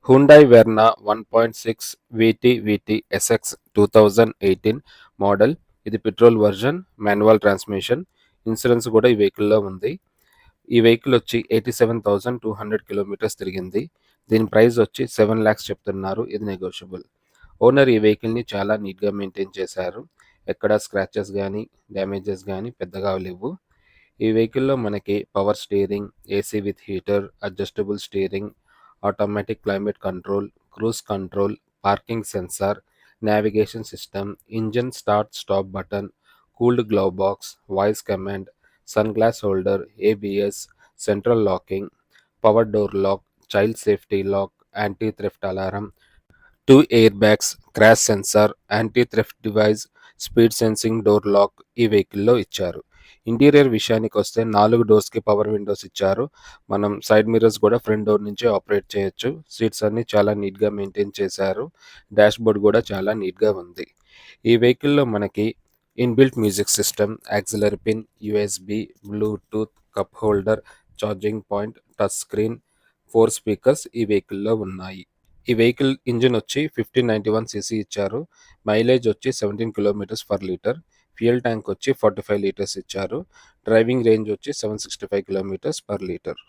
Hyundai Verna 1.6 VT SX 2018 model. ఇది petrol version, manual transmission. Insurance కూడా ఈ వెహికల్లో ఉంది. ఈ వెహికల్ వచ్చి 87,200 కిలోమీటర్స్ తిరిగింది. దీని ప్రైస్ వచ్చి 7 lakhs చెప్తున్నారు. ఇది నెగోషియబుల్. ఓనర్ ఈ వెహికల్ని చాలా నీట్గా మెయింటైన్ చేశారు. ఎక్కడ స్క్రాచెస్ కానీ డ్యామేజెస్ కానీ పెద్దగా లేవు. ఈ వెహికల్లో మనకి power steering, AC with heater, adjustable steering, automatic climate control, cruise control, parking sensor, navigation system, engine start stop button, cooled glove box, voice command, sun glass holder, ABS, central locking, power door lock, child safety lock, anti theft alarm, 2 air bags, crash sensor, anti theft device, speed sensing door lock ఈ వెహికల్లో ఇచ్చారు. Interior విషయానికి వస్తే 4 డోర్స్కి power Windows ఇచ్చారు. మనం side mirrors కూడా front door నుంచే operate చేయొచ్చు. సీట్స్ అన్ని చాలా నీట్గా మెయింటైన్ చేశారు. డాష్ బోర్డ్ కూడా చాలా నీట్గా ఉంది. ఈ వెహికల్లో మనకి inbuilt music system, auxiliary pin, USB, Bluetooth, cup holder, charging point, touch screen, 4 speakers ఈ వెహికల్లో ఉన్నాయి. ఈ వెహికల్ ఇంజిన్ వచ్చి 1591 సీసీ ఇచ్చారు. మైలేజ్ వచ్చి 17 kilometres per litre. Fuel tank వచ్చి 45 లీటర్స్ ఇచ్చారు. డ్రైవింగ్ రేంజ్ వచ్చి 765 కిలోమీటర్స్ పర్ లీటర్.